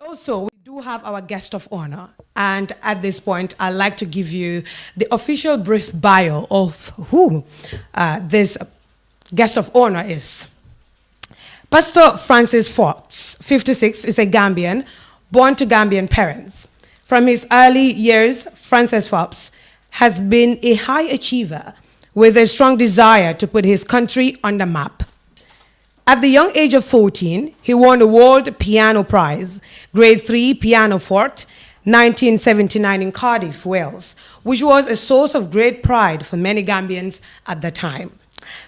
Also, we do have our guest of honor. And at this point, I'd like to give you the official brief bio of who this guest of honor is. Pastor Francis Forbes, 56, is a Gambian, born to Gambian parents. From his early years, Francis Forbes has been a high achiever with a strong desire to put his country on the map. At the young age of 14, he won the World Piano Prize, Grade 3 Piano Forte, 1979 in Cardiff, Wales, which was a source of great pride for many Gambians at the time.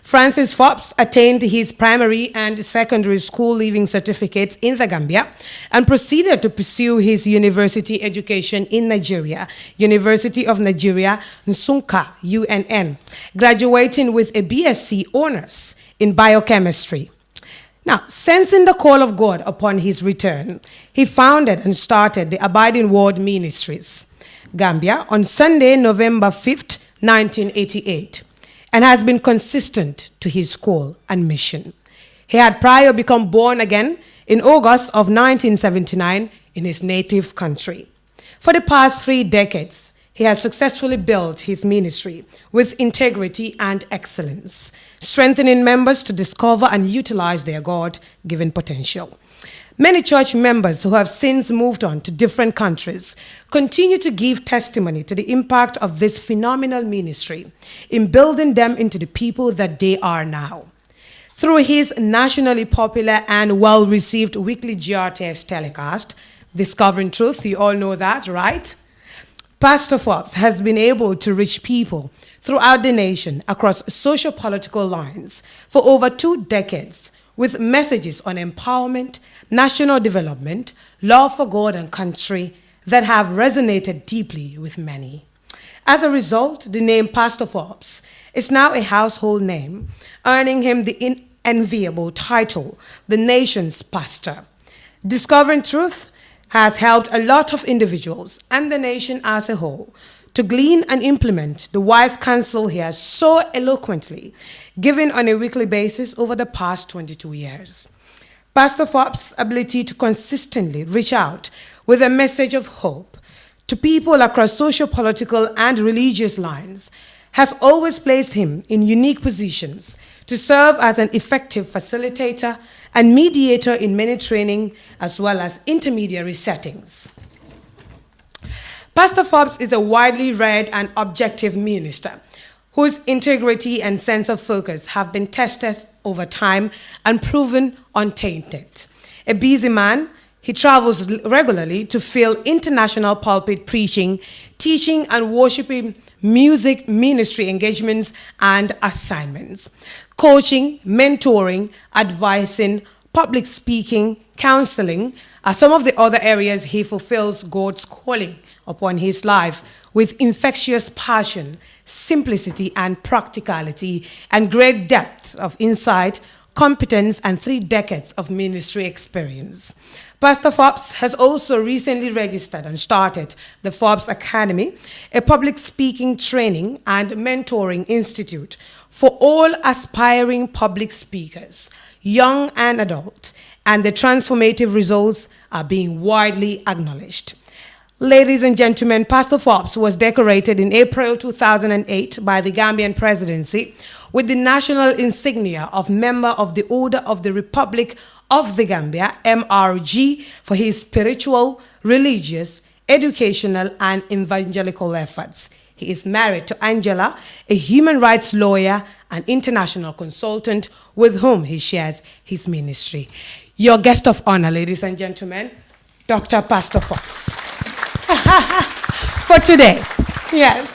Francis Forbes attained his primary and secondary school leaving certificates in the Gambia and proceeded to pursue his university education in Nigeria, University of Nigeria, Nsukka, UNN, graduating with a BSc honors in biochemistry. Now, sensing the call of God upon his return, he founded and started the Abiding Word Ministries, Gambia, on Sunday, November 5th, 1988, and has been consistent to his call and mission. He had prior become born again in August of 1979 in his native country. For the past 3 decades, he has successfully built his ministry with integrity and excellence, strengthening members to discover and utilize their God-given potential. Many church members who have since moved on to different countries continue to give testimony to the impact of this phenomenal ministry in building them into the people that they are now. Through his nationally popular and well-received weekly GRTS telecast, Discovering Truth, you all know that, right? Pastor Forbes has been able to reach people throughout the nation across socio-political lines for over 2 decades with messages on empowerment, national development, love for God and country that have resonated deeply with many. As a result, the name Pastor Forbes is now a household name, earning him the enviable title, the nation's pastor. Discovering Truth has helped a lot of individuals and the nation as a whole to glean and implement the wise counsel he has so eloquently given on a weekly basis over the past 22 years. Pastor Forbes' ability to consistently reach out with a message of hope to people across socio-political and religious lines has always placed him in unique positions to serve as an effective facilitator and mediator in many training as well as intermediary settings. Pastor Forbes is a widely read and objective minister whose integrity and sense of focus have been tested over time and proven untainted. A busy man, he travels regularly to fill international pulpit preaching, teaching, and worshiping music ministry engagements and assignments. Coaching, mentoring, advising, public speaking, counseling are some of the other areas he fulfills God's calling upon his life with infectious passion, simplicity and practicality, and great depth of insight, competence, and 3 decades of ministry experience. Pastor Forbes has also recently registered and started the Forbes Academy, a public speaking training and mentoring institute for all aspiring public speakers, young and adult, and the transformative results are being widely acknowledged. Ladies and gentlemen, Pastor Forbes was decorated in April 2008 by the Gambian presidency with the national insignia of Member of the Order of the Republic of the Gambia, MRG, for his spiritual, religious, educational, and evangelical efforts. He is married to Angela, a human rights lawyer and international consultant with whom he shares his ministry. Your guest of honor, ladies and gentlemen, Dr. Pastor Forbes. For today, yes.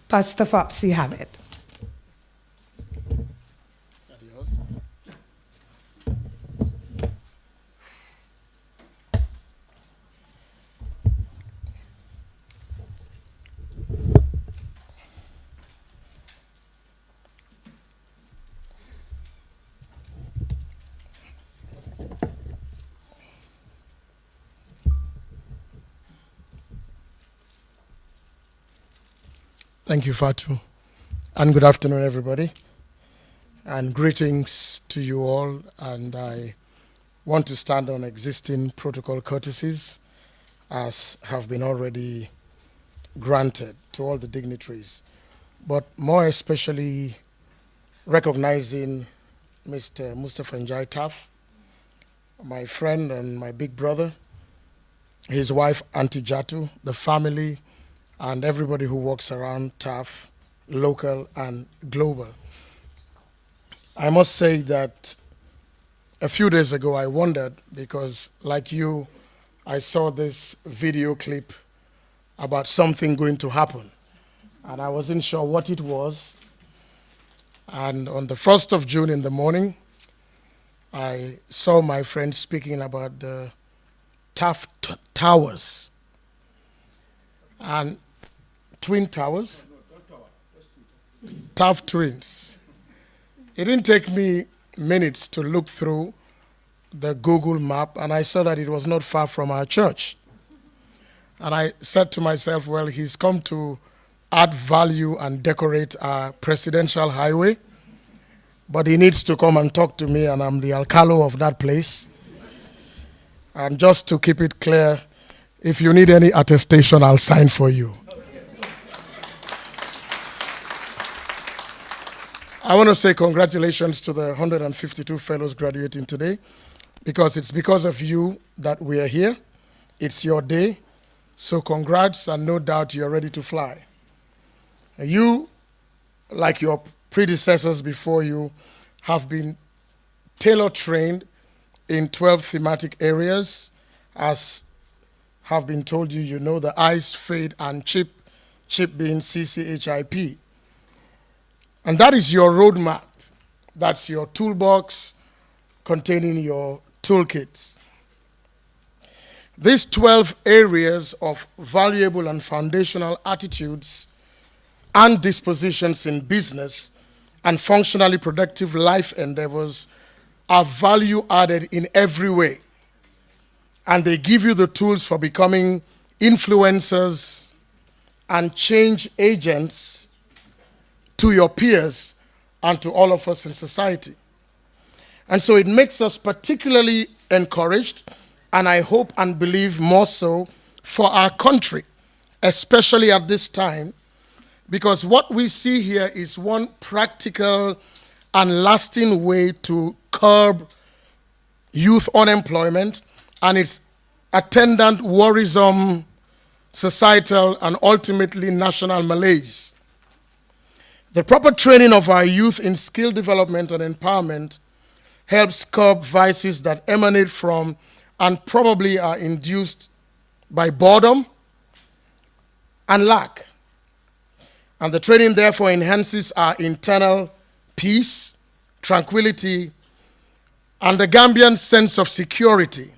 Pastor Forbes, you have it. Thank you, Fatu. And good afternoon, everybody. And greetings to you all. And I want to stand on existing protocol courtesies as have been already granted to all the dignitaries, but more especially recognizing Mr. Mustafa Njai TAF, my friend and my big brother, his wife Auntie Jatu, the family, and everybody who works around TAF, local and global. I must say that a few days ago I wondered, because like you, I saw this video clip about something going to happen, and I wasn't sure what it was. And on the 1st of June in the morning, I saw my friend speaking about the TAF Towers and Twin Towers, TAF Twins. It didn't take me minutes to look through the Google map, and I saw that it was not far from our church. And I said to myself, well, he's come to add value and decorate our presidential highway, but he needs to come and talk to me, and I'm the alcalo of that place. And just to keep it clear, if you need any attestation, I'll sign for you. I want to say congratulations to the 152 fellows graduating today, because it's because of you that we are here. It's your day, so congrats, and no doubt you're ready to fly. You, like your predecessors before you, have been tailor-trained in 12 thematic areas, as have been told you. You know the ICE, FADE, and CHIP being CCHIP. And that is your roadmap. That's your toolbox containing your toolkits. These 12 areas of valuable and foundational attitudes and dispositions in business and functionally productive life endeavors are value added in every way. And they give you the tools for becoming influencers and change agents to your peers and to all of us in society. And so it makes us particularly encouraged, and I hope and believe more so for our country, especially at this time, because what we see here is one practical and lasting way to curb youth unemployment and its attendant worrisome societal and ultimately national malaise. The proper training of our youth in skill development and empowerment helps curb vices that emanate from and probably are induced by boredom and lack. And the training therefore enhances our internal peace, tranquility, and the Gambian sense of security,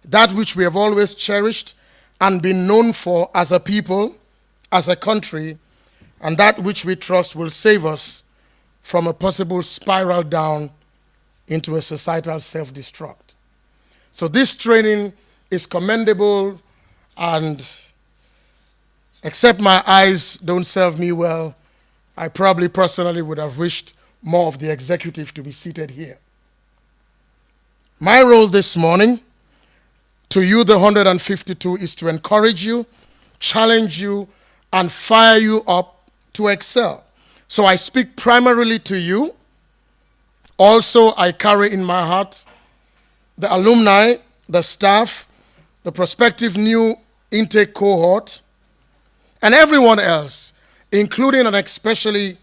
that which we have always cherished and been known for as a people, as a country, and that which we trust will save us from a possible spiral down into a societal self-destruct. So this training is commendable, and except my eyes don't serve me well, I probably personally would have wished more of the executive to be seated here. My role this morning to you, the 152, is to encourage you, challenge you, and fire you up to excel. So I speak primarily to you. Also, I carry in my heart the alumni, the staff, the prospective new intake cohort, and everyone else, including and especially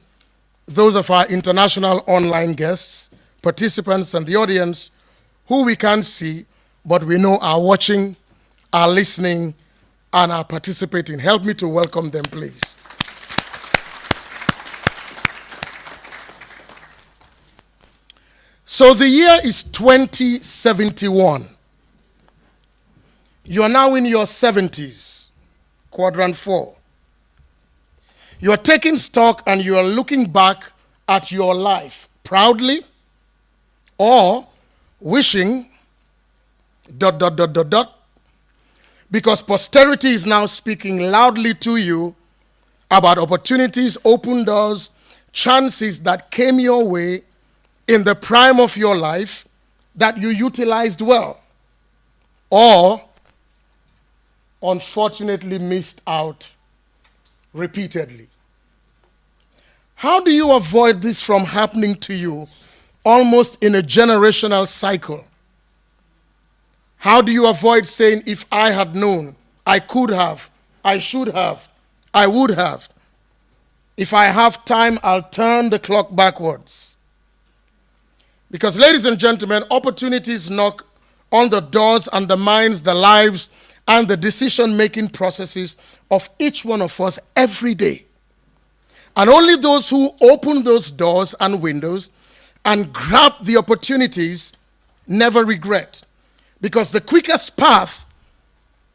those of our international online guests, participants, and the audience who we can't see, but we know are watching, are listening, and are participating. Help me to welcome them, please. So the year is 2071. You are now in your 70s, quadrant 4. You are taking stock and you are looking back at your life proudly, or wishing ... because posterity is now speaking loudly to you about opportunities, open doors, chances that came your way in the prime of your life that you utilized well, or unfortunately missed out repeatedly? How do you avoid this from happening to you almost in a generational cycle? How do you avoid saying, if I had known, I could have, I should have, I would have? If I have time, I'll turn the clock backwards. Because, ladies and gentlemen, opportunities knock on the doors and the minds, the lives, and the decision-making processes of each one of us every day. And only those who open those doors and windows and grab the opportunities never regret. Because the quickest path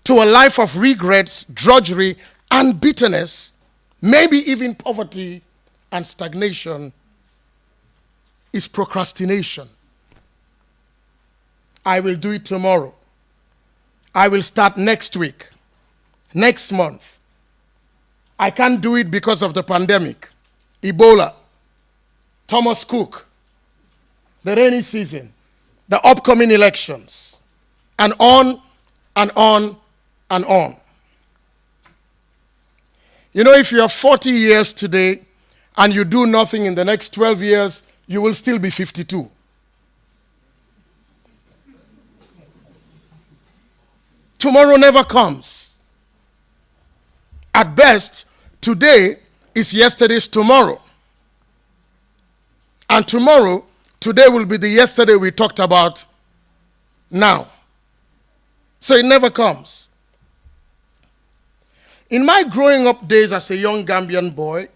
to a life of regrets, drudgery, and bitterness, maybe even poverty and stagnation, is procrastination. I will do it tomorrow. I will start next week, next month. I can't do it because of the pandemic, Ebola, Thomas Cook, the rainy season, the upcoming elections, and on and on and on. You know, if you are 40 years today and you do nothing in the next 12 years, you will still be 52. Tomorrow never comes. At best, today is yesterday's tomorrow. And tomorrow, today will be the yesterday we talked about now. So it never comes. In my growing up days as a young Gambian boy,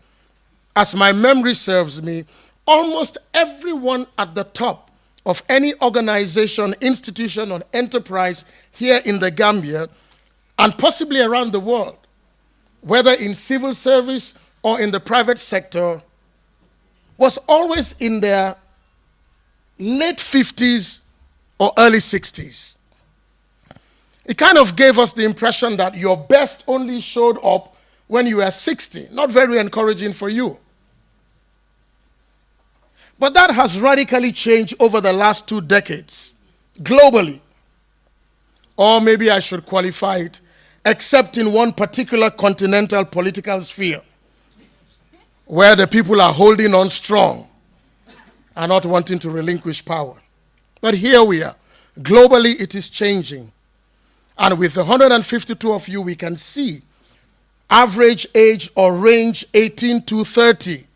as my memory serves me, almost everyone at the top of any organization, institution, or enterprise here in the Gambia, and possibly around the world, whether in civil service or in the private sector, was always in their late 50s or early 60s. It kind of gave us the impression that your best only showed up when you were 60. Not very encouraging for you. But that has radically changed over the last 2 decades, globally. Or maybe I should qualify it, except in one particular continental political sphere, where the people are holding on strong and not wanting to relinquish power. But here we are. Globally, it is changing. And with the 152 of you, we can see average age or range 18 to 30.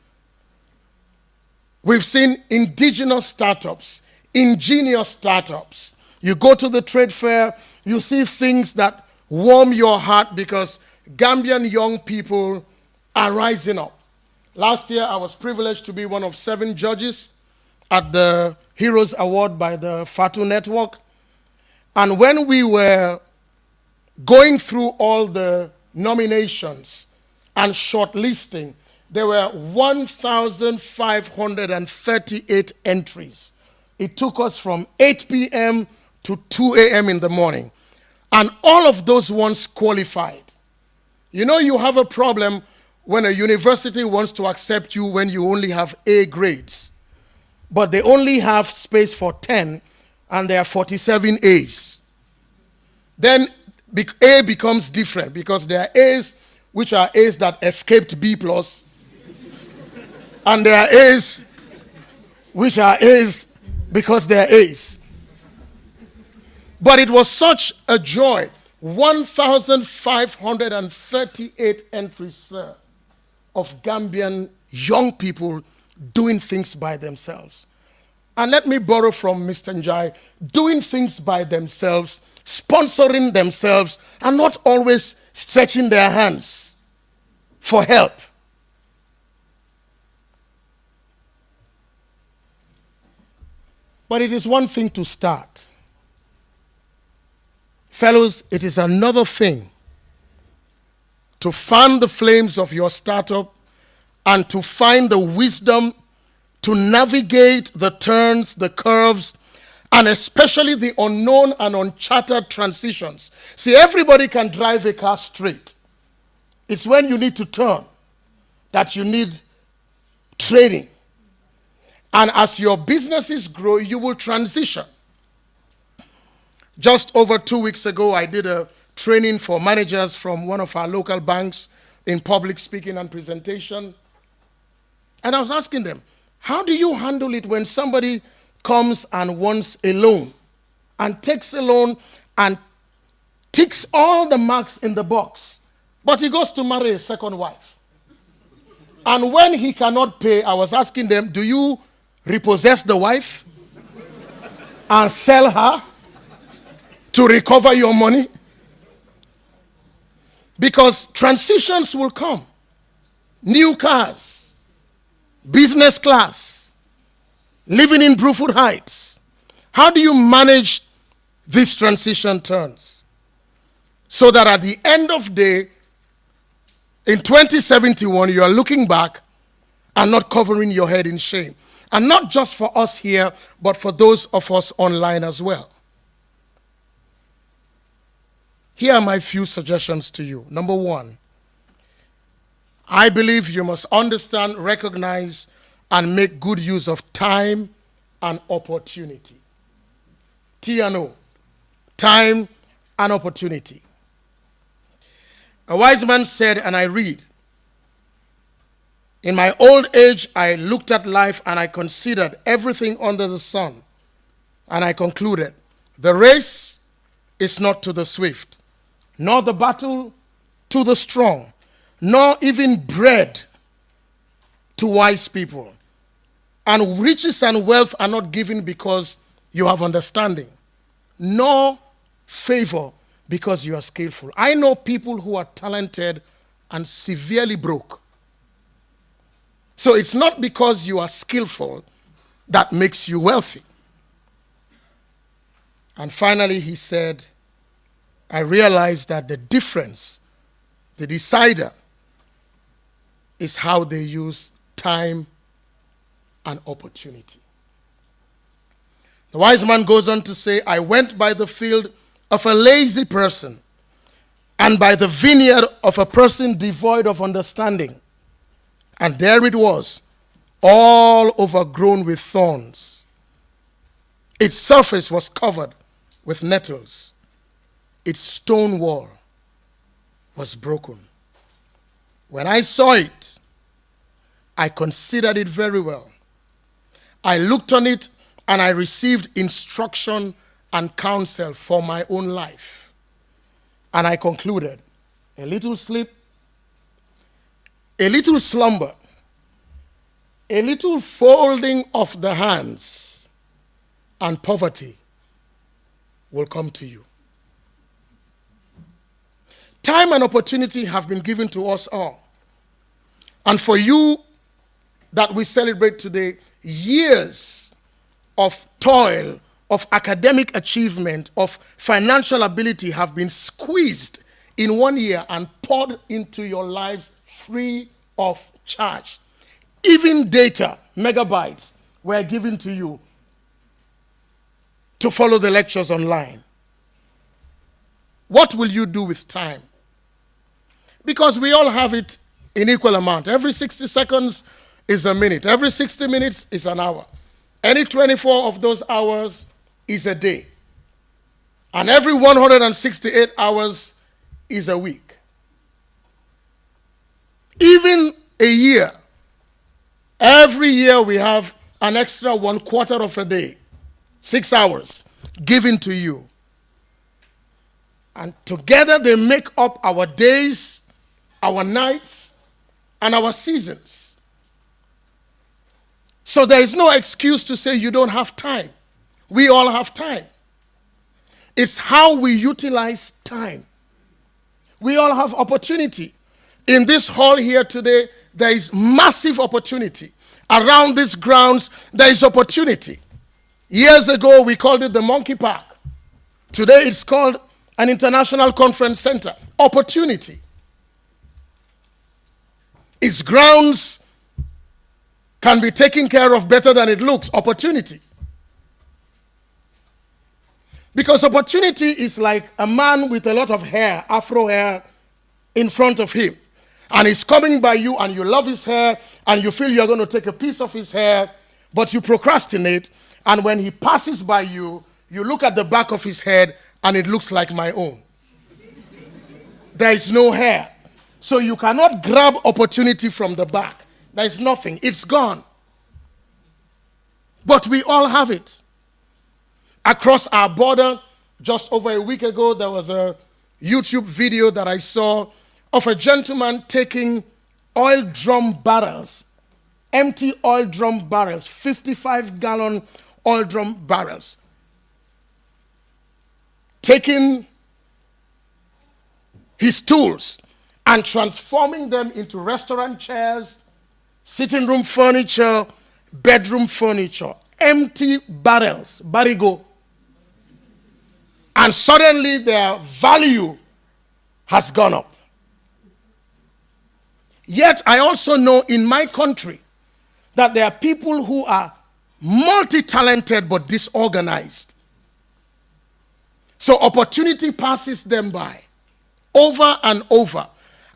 We've seen indigenous startups, ingenious startups. You go to the trade fair, you see things that warm your heart because Gambian young people are rising up. Last year, I was privileged to be one of 7 judges at the Heroes Award by the Fatu Network. And when we were going through all the nominations and shortlisting, there were 1,538 entries. It took us from 8 p.m. to 2 a.m. in the morning. And all of those ones qualified. You know, you have a problem when a university wants to accept you when you only have A grades. But they only have space for 10, and there are 47 A's. Then A becomes different because there are A's which are A's that escaped B+, and there are A's which are A's because they're A's. But it was such a joy. 1,538 entries, sir, of Gambian young people doing things by themselves. And let me borrow from Mr. Njai, doing things by themselves, sponsoring themselves, and not always stretching their hands for help. But it is one thing to start. Fellows, it is another thing to fan the flames of your startup and to find the wisdom to navigate the turns, the curves, and especially the unknown and uncharted transitions. See, everybody can drive a car straight. It's when you need to turn that you need training. And as your businesses grow, you will transition. Just over 2 weeks ago, I did a training for managers from one of our local banks in public speaking and presentation. And I was asking them, how do you handle it when somebody comes and wants a loan and takes a loan and ticks all the marks in the box, but he goes to marry a second wife? And when he cannot pay, I was asking them, do you repossess the wife and sell her to recover your money? Because transitions will come. New cars, business class, living in Bruford Heights. How do you manage these transition turns so that at the end of day, in 2071, you are looking back and not covering your head in shame? And not just for us here, but for those of us online as well. Here are my few suggestions to you. Number one, I believe you must understand, recognize, and make good use of time and opportunity. T and O, time and opportunity. A wise man said, and I read, in my old age, I looked at life and I considered everything under the sun. And I concluded, the race is not to the swift, nor the battle to the strong, nor even bread to wise people. And riches and wealth are not given because you have understanding, nor favor because you are skillful. I know people who are talented and severely broke. So it's not because you are skillful that makes you wealthy. And finally, he said, I realized that the difference, the decider, is how they use time and opportunity. The wise man goes on to say, I went by the field of a lazy person and by the vineyard of a person devoid of understanding. And there it was, all overgrown with thorns. Its surface was covered with nettles. Its stone wall was broken. When I saw it, I considered it very well. I looked on it and I received instruction and counsel for my own life. And I concluded, a little sleep, a little slumber, a little folding of the hands, and poverty will come to you. Time and opportunity have been given to us all. And for you that we celebrate today, years of toil, of academic achievement, of financial ability have been squeezed in 1 year and poured into your lives free of charge. Even data, megabytes, were given to you to follow the lectures online. What will you do with time? Because we all have it in equal amount. Every 60 seconds is a minute. Every 60 minutes is an hour. Any 24 of those hours is a day. And every 168 hours is a week. Even a year. Every year we have an extra 1/4 of a day, 6 hours, given to you. And together they make up our days, our nights, and our seasons. So there is no excuse to say you don't have time. We all have time. It's how we utilize time. We all have opportunity. In this hall here today, there is massive opportunity. Around these grounds, there is opportunity. Years ago, we called it the Monkey Park. Today, it's called an international conference center. Opportunity. Its grounds can be taken care of better than it looks. Opportunity. Because opportunity is like a man with a lot of hair, afro hair, in front of him. And he's coming by you and you love his hair and you feel you're going to take a piece of his hair, but you procrastinate. And when he passes by you, you look at the back of his head and it looks like my own. There is no hair. So you cannot grab opportunity from the back. There is nothing. It's gone. But we all have it. Across our border, just over a week ago, there was a YouTube video that I saw of a gentleman taking oil drum barrels, empty oil drum barrels, 55-gallon oil drum barrels, taking his tools and transforming them into restaurant chairs, sitting room furniture, bedroom furniture, empty barrels, barigo. And suddenly their value has gone up. Yet I also know in my country that there are people who are multi-talented but disorganized. So opportunity passes them by over and over.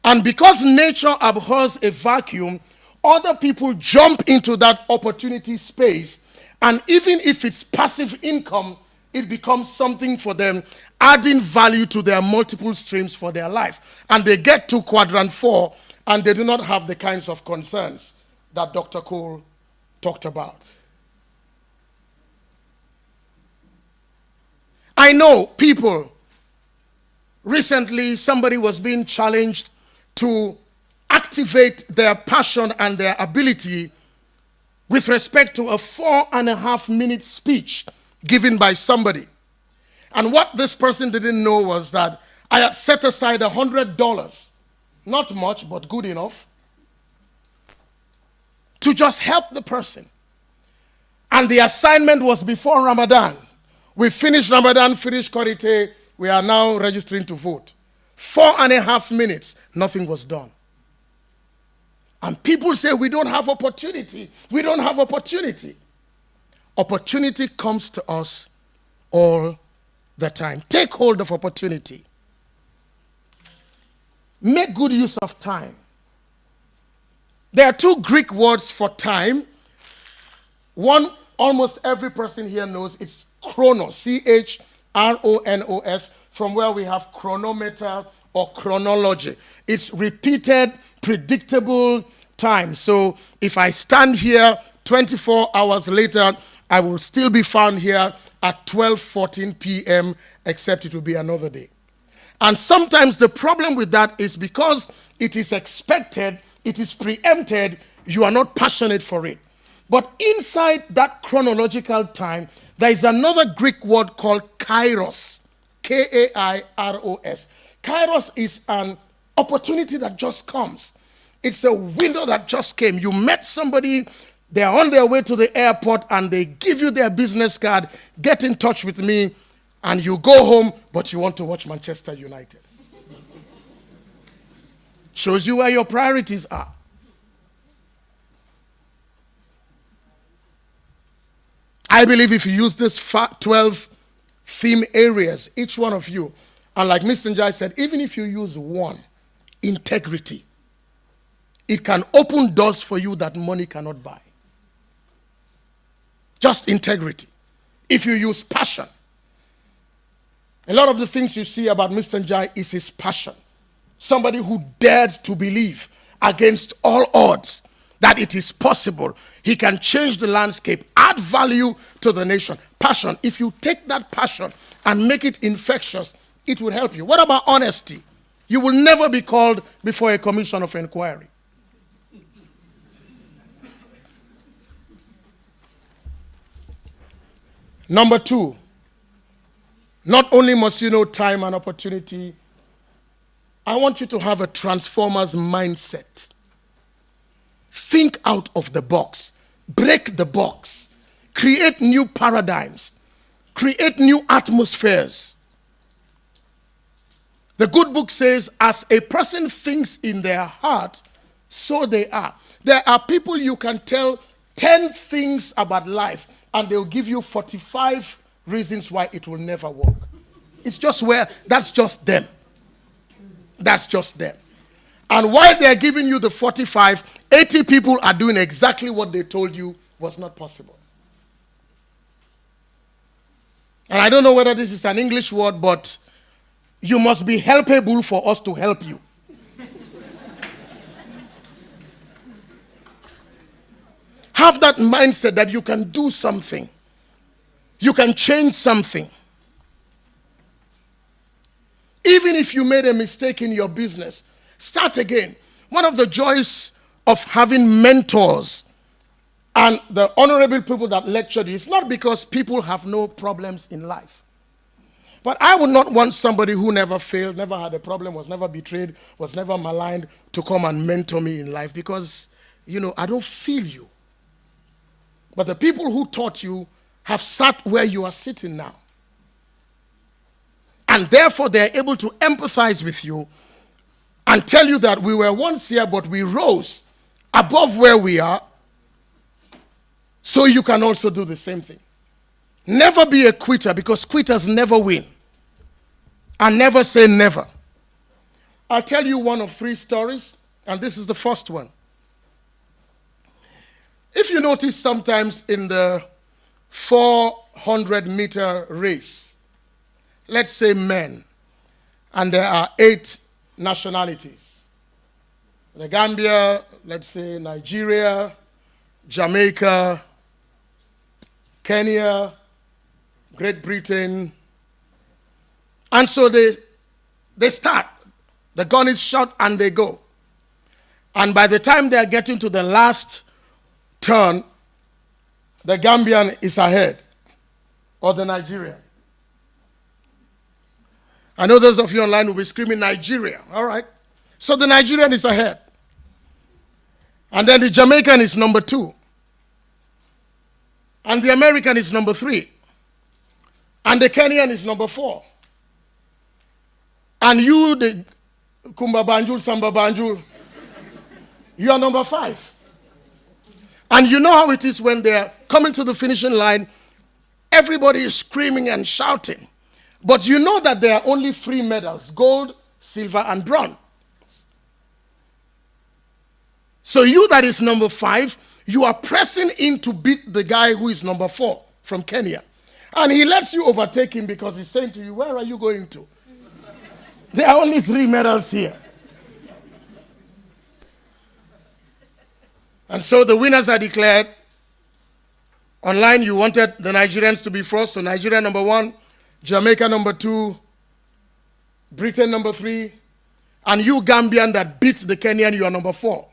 And because nature abhors a vacuum, other people jump into that opportunity space, and even if it's passive income, it becomes something for them, adding value to their multiple streams for their life. And they get to quadrant 4, and they do not have the kinds of concerns that Dr. Cole talked about. I know people, recently somebody was being challenged to activate their passion and their ability with respect to a 4.5-minute speech given by somebody. And what this person didn't know was that I had set aside $100, not much, but good enough, to just help the person. And the assignment was before Ramadan. We finished Ramadan, finished Korite, we are now registering to vote. 4.5 minutes, nothing was done. And people say, we don't have opportunity. We don't have opportunity. Opportunity comes to us all the time. Take hold of opportunity. Make good use of time. There are 2 Greek words for time. One, almost every person here knows, it's chronos, C-H-R-O-N-O-S, from where we have chronometer or chronology. It's repeated, predictable time. So if I stand here 24 hours later, I will still be found here at 12:14 p.m., except it will be another day. And sometimes the problem with that is because it is expected, it is preempted, you are not passionate for it. But inside that chronological time, there is another Greek word called kairos, K-A-I-R-O-S. Kairos is an opportunity that just comes. It's a window that just came. You met somebody, they're on their way to the airport, and they give you their business card, get in touch with me, and you go home, but you want to watch Manchester United. Shows you where your priorities are. I believe if you use this 12 theme areas, each one of you, and like Mr. Njai said, even if you use one, integrity, it can open doors for you that money cannot buy. Just integrity. If you use passion, a lot of the things you see about Mr. Njai is his passion. Somebody who dared to believe against all odds that it is possible. He can change the landscape, add value to the nation. Passion. If you take that passion and make it infectious, it will help you. What about honesty? You will never be called before a commission of inquiry. Number 2, not only must you know time and opportunity, I want you to have a transformer's mindset. Think out of the box. Break the box. Create new paradigms. Create new atmospheres. The good book says, as a person thinks in their heart, so they are. There are people you can tell 10 things about life, and they'll give you 45 reasons why it will never work. It's just that's just them. That's just them. And while they're giving you the 45, 80 people are doing exactly what they told you was not possible. And I don't know whether this is an English word, but you must be helpable for us to help you. Have that mindset that you can do something. You can change something. Even if you made a mistake in your business, start again. One of the joys of having mentors and the honorable people that lectured you is not because people have no problems in life. But I would not want somebody who never failed, never had a problem, was never betrayed, was never maligned to come and mentor me in life because, I don't feel you. But the people who taught you have sat where you are sitting now. And therefore, they're able to empathize with you and tell you that we were once here, but we rose above where we are, so you can also do the same thing. Never be a quitter, because quitters never win. And never say never. I'll tell you one of 3 stories, and this is the first one. If you notice sometimes in the 400-meter race, let's say men, and there are 8 nationalities. The Gambia, let's say Nigeria, Jamaica, Kenya, Great Britain. And so they start. The gun is shot and they go. And by the time they are getting to the last turn, the Gambian is ahead, or the Nigerian. I know those of you online will be screaming Nigeria. All right. So the Nigerian is ahead. And then the Jamaican is number 2. And the American is number 3. And the Kenyan is number 4. And you, the Kumba Banjul, Samba Banjul, you are number 5. And you know how it is when they're coming to the finishing line, everybody is screaming and shouting. But you know that there are only 3 medals, gold, silver, and bronze. So you that is number 5, you are pressing in to beat the guy who is number 4 from Kenya. And he lets you overtake him because he's saying to you, where are you going to? There are only 3 medals here. And so the winners are declared. Online, you wanted the Nigerians to be first, so Nigeria number 1, Jamaica number 2, Britain number 3, and you Gambian that beat the Kenyan, you are number 4.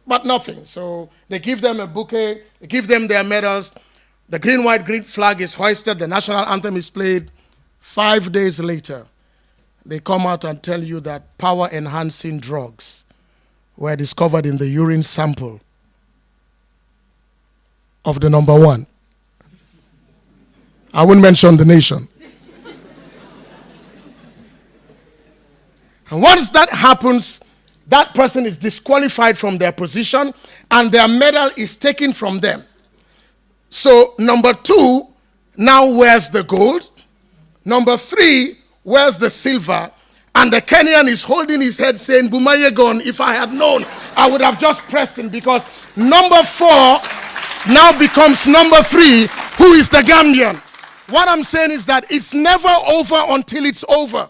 But nothing. So they give them a bouquet, they give them their medals, the green, white, green flag is hoisted, the national anthem is played. 5 days later, they come out and tell you that power-enhancing drugs were discovered in the urine sample of the number 1. I won't mention the nation. And once that happens, that person is disqualified from their position and their medal is taken from them. So number 2 now wears the gold. Number 3 wears the silver. And the Kenyan is holding his head saying, Bumayegon, if I had known, I would have just pressed him, because number 4 now becomes number 3, who is the Gambian. What I'm saying is that it's never over until it's over.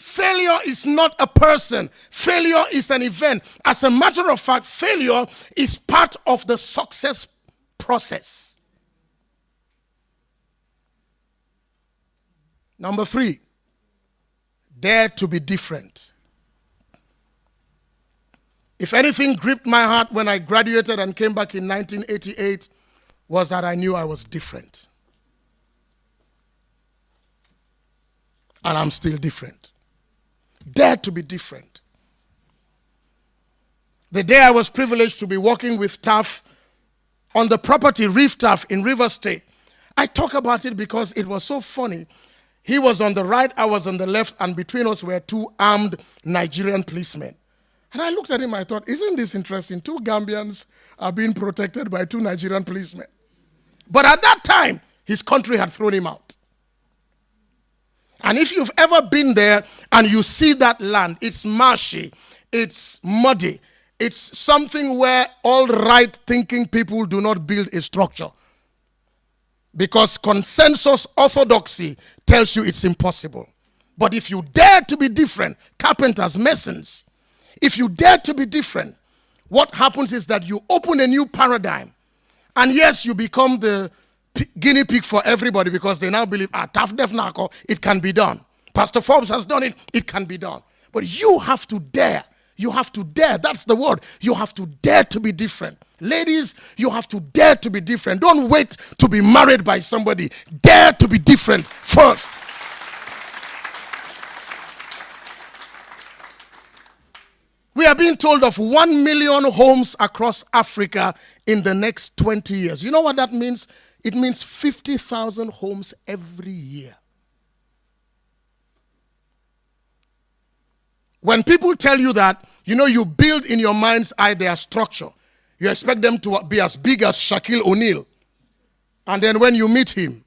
Failure is not a person. Failure is an event. As a matter of fact, failure is part of the success process. Number 3, dare to be different. If anything gripped my heart when I graduated and came back in 1988, was that I knew I was different. And I'm still different. Dare to be different. The day I was privileged to be working with TAF on the property Reef TAF in River State, I talk about it because it was so funny. He was on the right, I was on the left, and between us were 2 armed Nigerian policemen. And I looked at him, I thought, isn't this interesting? 2 Gambians are being protected by 2 Nigerian policemen. But at that time, his country had thrown him out. And if you've ever been there and you see that land, it's marshy, it's muddy, it's something where all right-thinking people do not build a structure. Because consensus orthodoxy tells you it's impossible. But if you dare to be different, carpenters, masons, if you dare to be different, what happens is that you open a new paradigm. And yes, you become the guinea pig for everybody because they now believe, TAF Nako, it can be done. Pastor Forbes has done it, it can be done. But you have to dare. You have to dare. That's the word. You have to dare to be different. Ladies, you have to dare to be different. Don't wait to be married by somebody. Dare to be different first. We are being told of 1 million homes across Africa in the next 20 years. You know what that means? It means 50,000 homes every year. When people tell you that, you know, you build in your mind's eye their structure. You expect them to be as big as Shaquille O'Neal. And then when you meet him,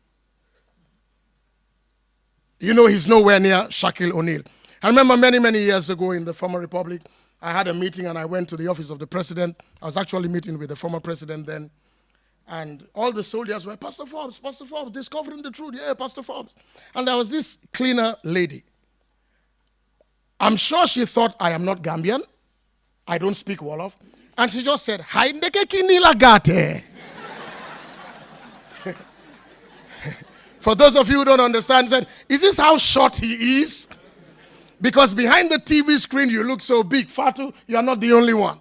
you know he's nowhere near Shaquille O'Neal. I remember many, many years ago in the former republic, I had a meeting and I went to the office of the president. I was actually meeting with the former president then. And all the soldiers were, Pastor Forbes, discovering the truth. Yeah, Pastor Forbes. And there was this cleaner lady. I'm sure she thought I am not Gambian. I don't speak Wolof. And she just said, Hai ndeke kinilagate. For those of you who don't understand, said, is this how short he is? Because behind the TV screen, you look so big. Fatu, you are not the only one.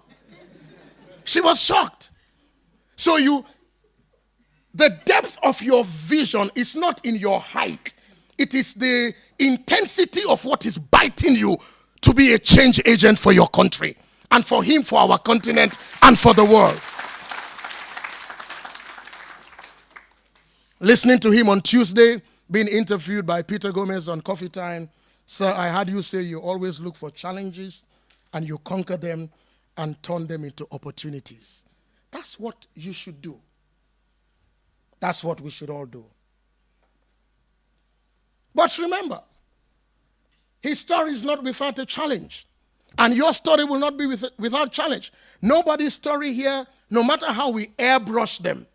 She was shocked. So the depth of your vision is not in your height. It is the intensity of what is biting you to be a change agent for your country and for him, for our continent, and for the world. Listening to him on Tuesday, being interviewed by Peter Gomez on Coffee Time, sir, I heard you say you always look for challenges and you conquer them and turn them into opportunities. That's what you should do. That's what we should all do. But remember, his story is not without a challenge. And your story will not be without challenge. Nobody's story here, no matter how we airbrush them,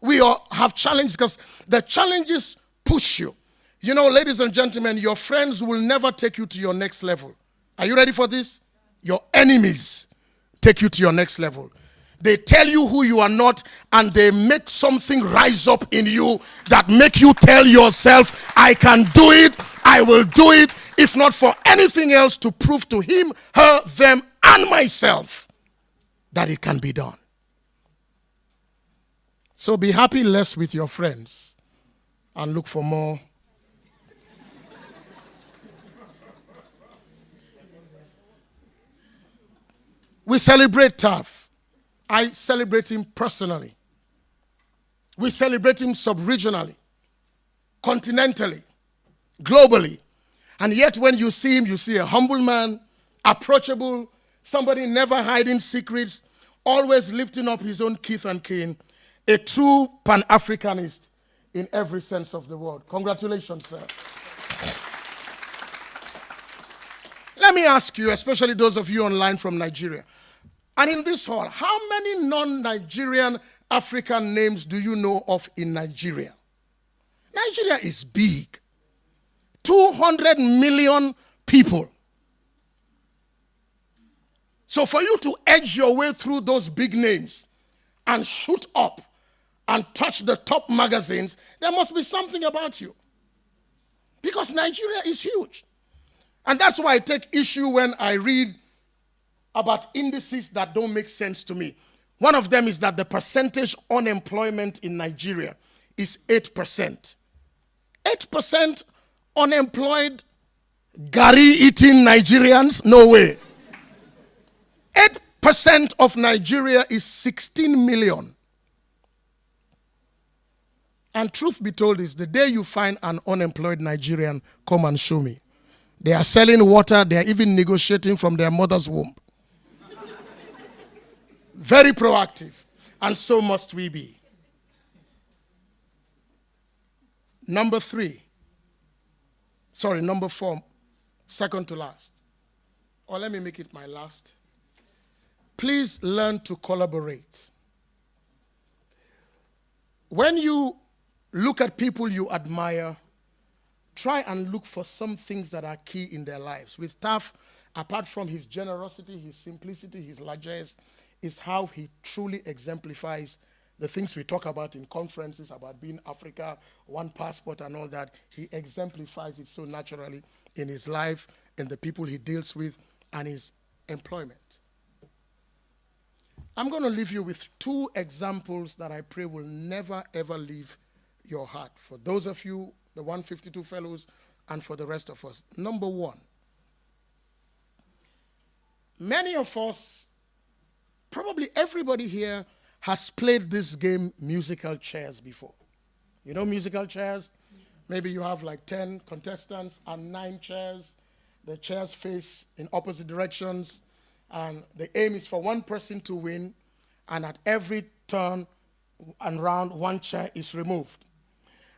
we all have challenges because the challenges push you. You know, ladies and gentlemen, your friends will never take you to your next level. Are you ready for this? Your enemies take you to your next level. They tell you who you are not, and they make something rise up in you that make you tell yourself, I can do it, I will do it, if not for anything else, to prove to him, her, them, and myself that it can be done. So be happy less with your friends and look for more. We celebrate TAF. I celebrate him personally. We celebrate him sub-regionally, continentally, globally. And yet when you see him, you see a humble man, approachable, somebody never hiding secrets, always lifting up his own kith and kin, a true Pan-Africanist in every sense of the word. Congratulations, sir. Let me ask you, especially those of you online from Nigeria, and in this hall, how many non-Nigerian African names do you know of in Nigeria? Nigeria is big. 200 million people. So for you to edge your way through those big names and shoot up and touch the top magazines, there must be something about you. Because Nigeria is huge. And that's why I take issue when I read about indices that don't make sense to me. One of them is that the percentage unemployment in Nigeria is 8%. 8% unemployed, gari-eating Nigerians? No way. 8% of Nigeria is 16 million. And truth be told is the day you find an unemployed Nigerian, come and show me. They are selling water, they are even negotiating from their mother's womb. Very proactive, and so must we be. Number 4, second to last. Or let me make it my last. Please learn to collaborate. When you look at people you admire. Try and look for some things that are key in their lives. With TAF, apart from his generosity, his simplicity, his largesse, is how he truly exemplifies the things we talk about in conferences about being Africa, one passport and all that. He exemplifies it so naturally in his life, in the people he deals with, and his employment. I'm going to leave you with 2 examples that I pray will never, ever leave your heart. For those of you, the 152 fellows, and for the rest of us. Number 1, many of us, probably everybody here, has played this game, musical chairs, before. You know musical chairs? Maybe you have like 10 contestants and 9 chairs. The chairs face in opposite directions, and the aim is for one person to win, and at every turn and round, 1 chair is removed.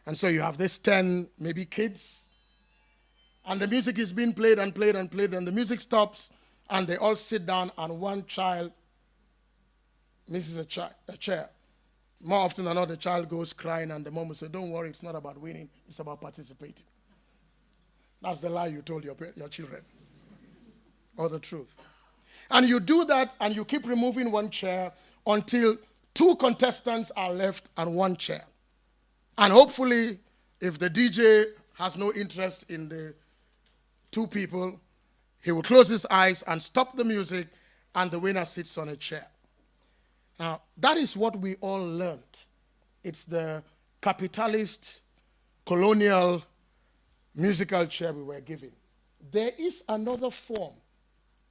And so you have this 10, maybe kids, and the music is being played and played and played, and the music stops, and they all sit down, and one child misses a chair. More often than not, the child goes crying, and the mom will say, don't worry, it's not about winning, it's about participating. That's the lie you told your children, or the truth. And you do that, and you keep removing 1 chair until 2 contestants are left and 1 chair. And hopefully, if the DJ has no interest in the 2 people, he will close his eyes and stop the music, and the winner sits on a chair. Now, that is what we all learned. It's the capitalist, colonial, musical chair we were given. There is another form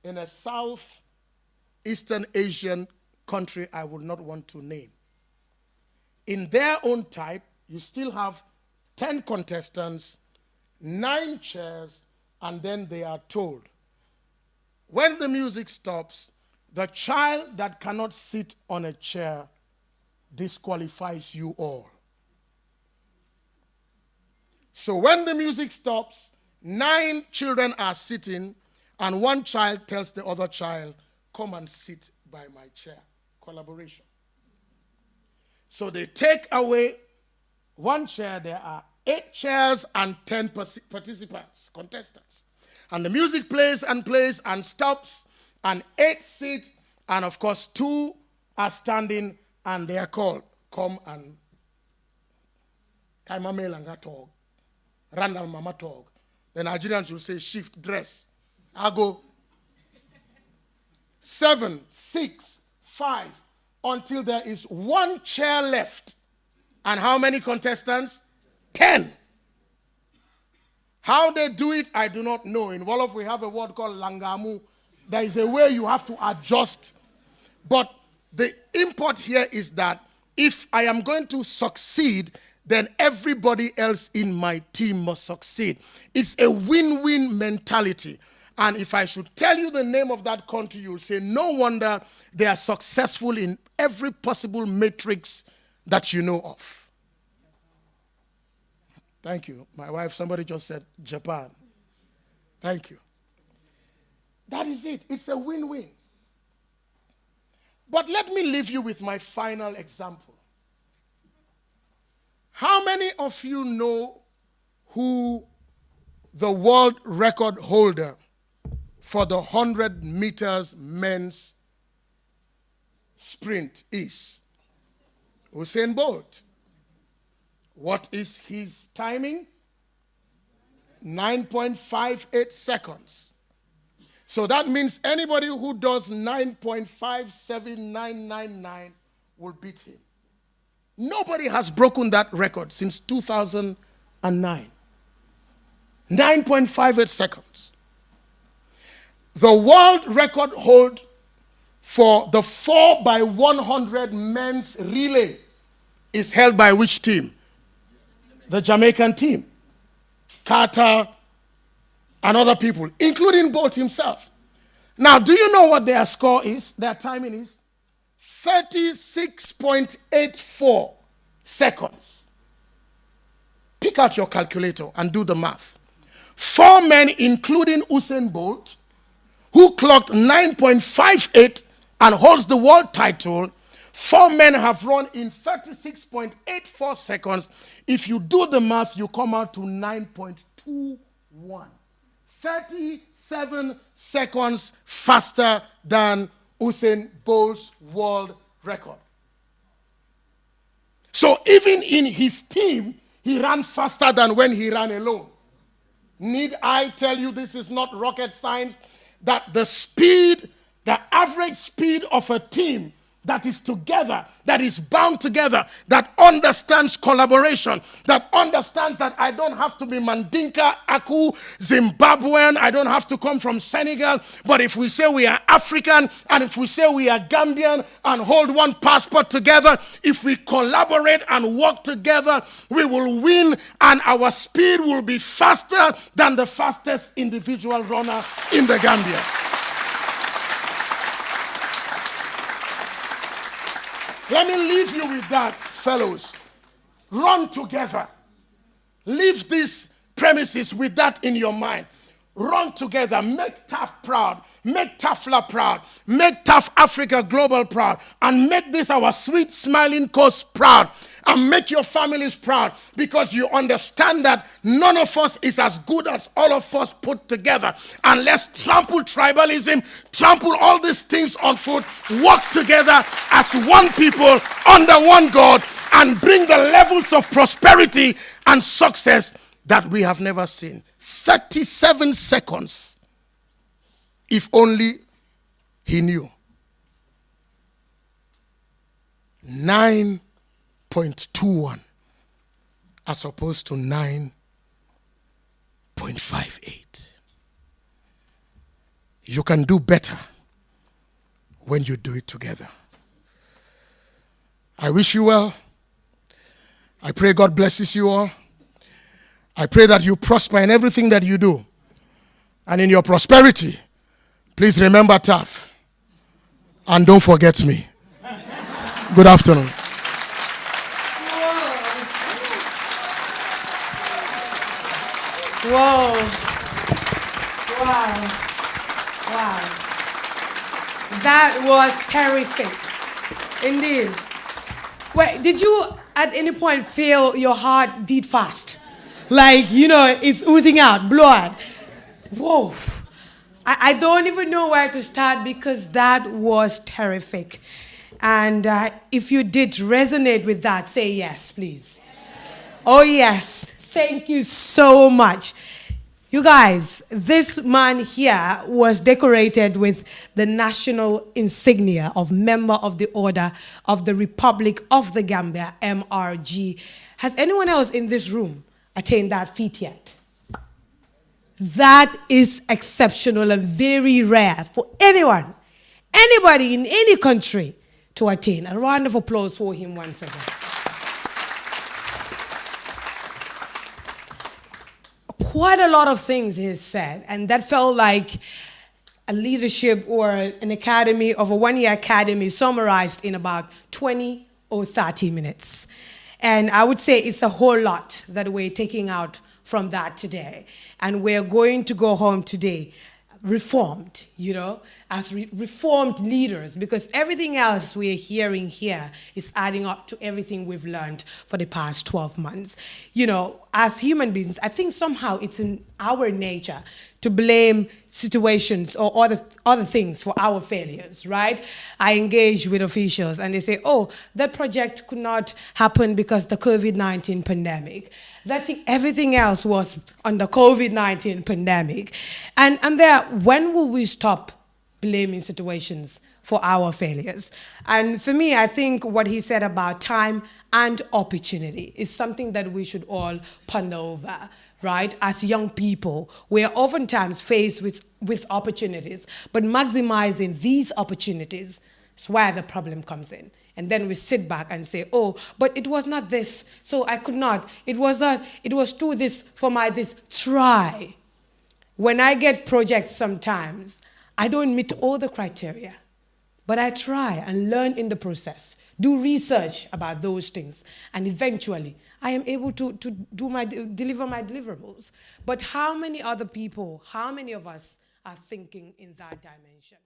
in a Southeastern Asian country I would not want to name. In their own type, you still have 10 contestants, 9 chairs, and then they are told, when the music stops, the child that cannot sit on a chair disqualifies you all. So when the music stops, 9 children are sitting, and 1 child tells the other child, come and sit by my chair. Collaboration. So they take away 1 chair. There are 8 chairs and 10 participants, contestants. And the music plays and plays and stops, and 8 sit, and of course 2 are standing, and they are called, come and Kaimame talk, Randall Mama talk. The Nigerians will say shift, dress. I go 7, 6, 5, until there is 1 chair left. And how many contestants? 10. How they do it, I do not know. In Wolof, we have a word called langamu. There is a way you have to adjust. But the import here is that if I am going to succeed, then everybody else in my team must succeed. It's a win-win mentality. And if I should tell you the name of that country, you'll say, no wonder they are successful in every possible matrix that you know of. Thank you. My wife, somebody just said Japan. Thank you. That is it. It's a win-win. But let me leave you with my final example. How many of you know who the world record holder for the 100 meters men's sprint is? Usain Bolt. What is his timing? 9.58 seconds. So that means anybody who does 9.57999 will beat him. Nobody has broken that record since 2009. 9.58 seconds. The world record hold for the 4x100 men's relay is held by which team? The Jamaican team. Carter and other people, including Bolt himself. Now, do you know what their score is? Their timing is 36.84 seconds. Pick out your calculator and do the math. 4 men, including Usain Bolt, who clocked 9.58 and holds the world title, 4 men have run in 36.84 seconds. If you do the math, you come out to 9.21. 37 seconds faster than Usain Bolt's world record. So even in his team, he ran faster than when he ran alone. Need I tell you, this is not rocket science, that the speed, the average speed of a team that is together, that is bound together, that understands collaboration, that understands that I don't have to be Mandinka, Aku, Zimbabwean, I don't have to come from Senegal, but if we say we are African, and if we say we are Gambian, and hold one passport together, if we collaborate and work together, we will win, and our speed will be faster than the fastest individual runner in the Gambia. Let me leave you with that, fellows. Run together. Leave these premises with that in your mind. Run together. Make TAF proud. Make TAFLA proud. Make TAF Africa Global proud. And make this our sweet smiling coast proud. And make your families proud, because you understand that none of us is as good as all of us put together. And let's trample tribalism, trample all these things on foot, work together as one people under one God, and bring the levels of prosperity and success that we have never seen. 37 seconds, if only he knew. 9.21 as opposed to 9.58. You can do better when you do it together. I wish you well. I pray God blesses you all. I pray that you prosper in everything that you do. And in your prosperity, please remember TAF. And don't forget me. Good afternoon. Whoa. Wow. Wow. That was terrific. Indeed. Wait, did you at any point feel your heart beat fast? Like, it's oozing out, blood. Whoa. I don't even know where to start, because that was terrific. And if you did resonate with that, say yes, please. Yes. Oh, yes. Thank you so much. You guys, this man here was decorated with the national insignia of Member of the Order of the Republic of the Gambia, MRG. Has anyone else in this room attained that feat yet? That is exceptional and very rare for anyone, anybody in any country to attain. A round of applause for him once again. Quite a lot of things he said, and that felt like a leadership or an academy of a one-year academy summarized in about 20 or 30 minutes. And I would say it's a whole lot that we're taking out from that today. And we're going to go home today reformed, as reformed leaders, because everything else we're hearing here is adding up to everything we've learned for the past 12 months. As human beings, I think somehow it's in our nature to blame situations or other things for our failures, right? I engage with officials and they say, oh, that project could not happen because the COVID-19 pandemic. Everything else was on the COVID-19 pandemic. And when will we stop blaming situations for our failures? And for me, I think what he said about time and opportunity is something that we should all ponder over, right? As young people, we are oftentimes faced with opportunities, but maximizing these opportunities is where the problem comes in. And then we sit back and say, oh, but it was not this, so I could not. It was not, it was too this for my this. Try. When I get projects sometimes, I don't meet all the criteria, but I try and learn in the process, do research about those things, and eventually I am able to deliver my deliverables. But how many other people, how many of us are thinking in that dimension?